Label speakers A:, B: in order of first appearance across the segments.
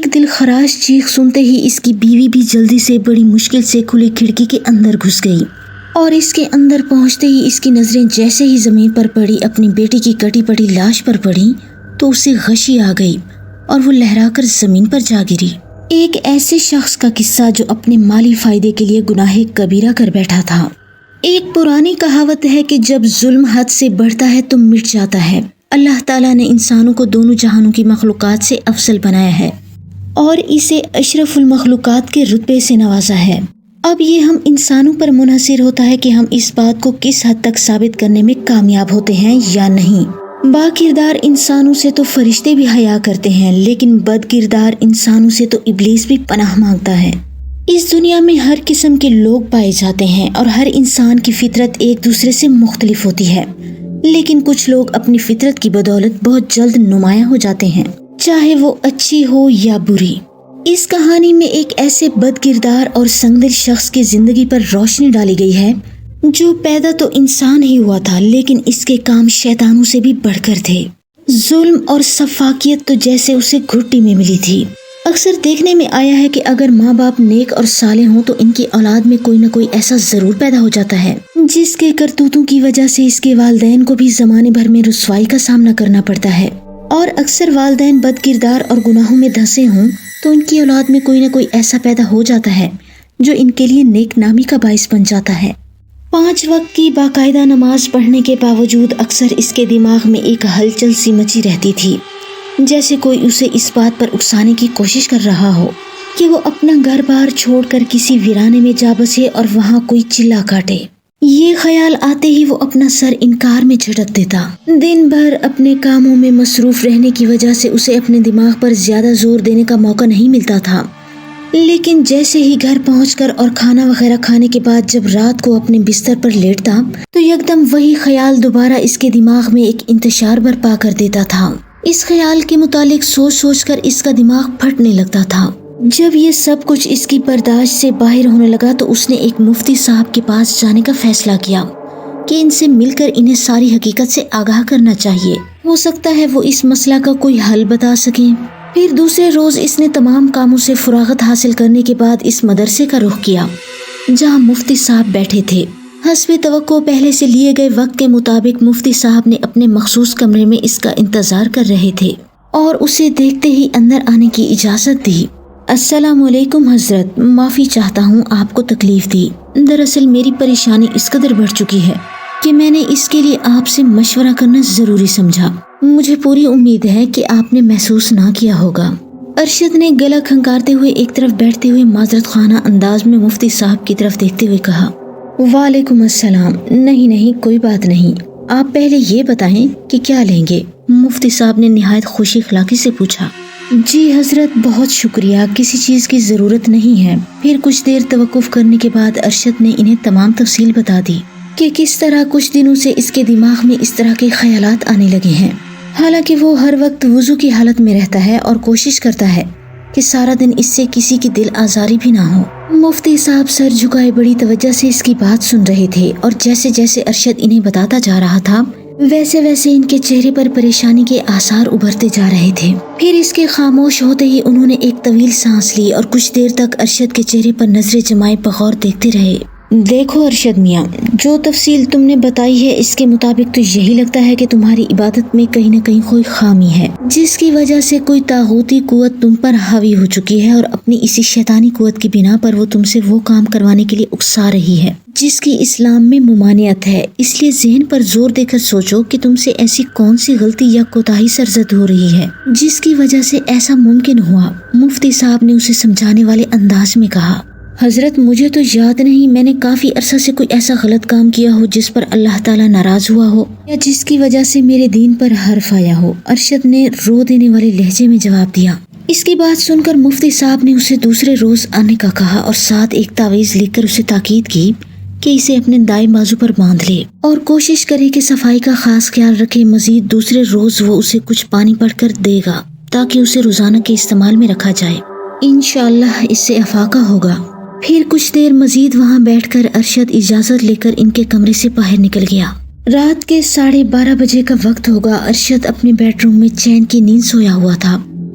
A: ایک دل خراش چیخ سنتے ہی اس کی بیوی بھی جلدی سے بڑی مشکل سے کھلی کھڑکی کے اندر گھس گئی اور اس کے اندر پہنچتے ہی اس کی نظریں جیسے ہی زمین پر پڑی اپنی بیٹی کی کٹی پڑی لاش پر پڑی تو اسے غشی آ گئی اور وہ لہرا کر زمین پر جا گری۔ ایک ایسے شخص کا قصہ جو اپنے مالی فائدے کے لیے گناہ کبیرہ کر بیٹھا تھا۔ ایک پرانی کہاوت ہے کہ جب ظلم حد سے بڑھتا ہے تو مٹ جاتا ہے۔ اللہ تعالیٰ نے انسانوں کو دونوں جہانوں کی مخلوقات سے افضل بنایا ہے اور اسے اشرف المخلوقات کے رتبے سے نوازا ہے۔ اب یہ ہم انسانوں پر منحصر ہوتا ہے کہ ہم اس بات کو کس حد تک ثابت کرنے میں کامیاب ہوتے ہیں یا نہیں۔ با کردار انسانوں سے تو فرشتے بھی حیا کرتے ہیں، لیکن بد کردار انسانوں سے تو ابلیس بھی پناہ مانگتا ہے۔ اس دنیا میں ہر قسم کے لوگ پائے جاتے ہیں اور ہر انسان کی فطرت ایک دوسرے سے مختلف ہوتی ہے، لیکن کچھ لوگ اپنی فطرت کی بدولت بہت جلد نمایاں ہو جاتے ہیں، چاہے وہ اچھی ہو یا بری۔ اس کہانی میں ایک ایسے بد کردار اور سنگدل شخص کی زندگی پر روشنی ڈالی گئی ہے جو پیدا تو انسان ہی ہوا تھا، لیکن اس کے کام شیطانوں سے بھی بڑھ کر تھے۔ ظلم اور سفاکیت تو جیسے اسے گھٹی میں ملی تھی۔ اکثر دیکھنے میں آیا ہے کہ اگر ماں باپ نیک اور صالح ہوں تو ان کی اولاد میں کوئی نہ کوئی ایسا ضرور پیدا ہو جاتا ہے جس کے کرتوتوں کی وجہ سے اس کے والدین کو بھی زمانے بھر میں رسوائی کا سامنا کرنا پڑتا ہے، اور اکثر والدین بد کردار اور گناہوں میں دھنسے ہوں تو ان کی اولاد میں کوئی نہ کوئی ایسا پیدا ہو جاتا ہے جو ان کے لیے نیک نامی کا باعث بن جاتا ہے۔ 5 وقت کی باقاعدہ نماز پڑھنے کے باوجود اکثر اس کے دماغ میں ایک ہلچل سی مچی رہتی تھی، جیسے کوئی اسے اس بات پر اکسانے کی کوشش کر رہا ہو کہ وہ اپنا گھر بار چھوڑ کر کسی ویرانے میں جا بسے اور وہاں کوئی چلا کاٹے۔ یہ خیال آتے ہی وہ اپنا سر انکار میں جھٹک دیتا۔ دن بھر اپنے کاموں میں مصروف رہنے کی وجہ سے اسے اپنے دماغ پر زیادہ زور دینے کا موقع نہیں ملتا تھا، لیکن جیسے ہی گھر پہنچ کر اور کھانا وغیرہ کھانے کے بعد جب رات کو اپنے بستر پر لیٹتا تو یکدم وہی خیال دوبارہ اس کے دماغ میں ایک انتشار برپا کر دیتا تھا۔ اس خیال کے متعلق سوچ سوچ کر اس کا دماغ پھٹنے لگتا تھا۔ جب یہ سب کچھ اس کی برداشت سے باہر ہونے لگا تو اس نے ایک مفتی صاحب کے پاس جانے کا فیصلہ کیا کہ ان سے مل کر انہیں ساری حقیقت سے آگاہ کرنا چاہیے، ہو سکتا ہے وہ اس مسئلہ کا کوئی حل بتا سکیں۔ پھر دوسرے روز اس نے تمام کاموں سے فراغت حاصل کرنے کے بعد اس مدرسے کا رخ کیا جہاں مفتی صاحب بیٹھے تھے۔ حسب توقع پہلے سے لیے گئے وقت کے مطابق مفتی صاحب نے اپنے مخصوص کمرے میں اس کا انتظار کر رہے تھے اور اسے دیکھتے ہی اندر آنے کی اجازت دی۔ السلام علیکم حضرت، معافی چاہتا ہوں آپ کو تکلیف دی۔ دراصل میری پریشانی اس قدر بڑھ چکی ہے کہ میں نے اس کے لیے آپ سے مشورہ کرنا ضروری سمجھا۔ مجھے پوری امید ہے کہ آپ نے محسوس نہ کیا ہوگا۔ ارشد نے گلا کھنکارتے ہوئے ایک طرف بیٹھتے ہوئے معذرت خانہ انداز میں مفتی صاحب کی طرف دیکھتے ہوئے کہا، وعلیکم السلام۔ نہیں کوئی بات نہیں، آپ پہلے یہ بتائیں کہ کیا لیں گے؟ مفتی صاحب نے نہایت خوشی اخلاقی سے پوچھا۔ جی حضرت، بہت شکریہ، کسی چیز کی ضرورت نہیں ہے۔ پھر کچھ دیر توقف کرنے کے بعد ارشد نے انہیں تمام تفصیل بتا دی کہ کس طرح کچھ دنوں سے اس کے دماغ میں اس طرح کے خیالات آنے لگے ہیں، حالانکہ وہ ہر وقت وضو کی حالت میں رہتا ہے اور کوشش کرتا ہے کہ سارا دن اس سے کسی کی دل آزاری بھی نہ ہو۔ مفتی صاحب سر جھکائے بڑی توجہ سے اس کی بات سن رہے تھے اور جیسے جیسے ارشد انہیں بتاتا جا رہا تھا ویسے ویسے ان کے چہرے پر پریشانی کے آثار ابھرتے جا رہے تھے۔ پھر اس کے خاموش ہوتے ہی انہوں نے ایک طویل سانس لی اور کچھ دیر تک ارشد کے چہرے پر نظریں جمائے بغور دیکھتے رہے۔ دیکھو ارشد میاں، جو تفصیل تم نے بتائی ہے اس کے مطابق تو یہی لگتا ہے کہ تمہاری عبادت میں کہیں نہ کہیں کوئی خامی ہے، جس کی وجہ سے کوئی طاغوتی قوت تم پر حاوی ہو چکی ہے اور اپنی اسی شیطانی قوت کی بنا پر وہ تم سے وہ کام کروانے کے لیے اکسا رہی ہے جس کی اسلام میں ممانعت ہے۔ اس لیے ذہن پر زور دے کر سوچو کہ تم سے ایسی کون سی غلطی یا کوتاہی سرزد ہو رہی ہے جس کی وجہ سے ایسا ممکن ہوا۔ مفتی صاحب نے اسے سمجھانے والے انداز میں کہا، حضرت مجھے تو یاد نہیں میں نے کافی عرصہ سے کوئی ایسا غلط کام کیا ہو جس پر اللہ تعالیٰ ناراض ہوا ہو یا جس کی وجہ سے میرے دین پر حرف آیا ہو، ارشد نے رو دینے والے لہجے میں جواب دیا۔ اس کی بات سن کر مفتی صاحب نے اسے دوسرے روز آنے کا کہا اور ساتھ ایک تعویذ لکھ کر اسے تاکید کی کہ اسے اپنے دائیں بازو پر باندھ لے اور کوشش کرے کہ صفائی کا خاص خیال رکھے۔ مزید دوسرے روز وہ اسے کچھ پانی پڑھ کر دے گا تاکہ اسے روزانہ کے استعمال میں رکھا جائے، انشاءاللہ اس سے افاقہ ہوگا۔ پھر کچھ دیر مزید وہاں بیٹھ کر ارشد اجازت لے کر ان کے کمرے سے باہر نکل گیا۔ رات کے 12:30 بجے کا وقت ہوگا۔ ارشد اپنے بیڈ روم میں چین کی نیند سویا ہوا تھا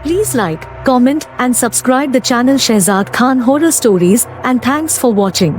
B: Please like, comment and subscribe the channel Shehzad Khan Horror Stories, and thanks for watching.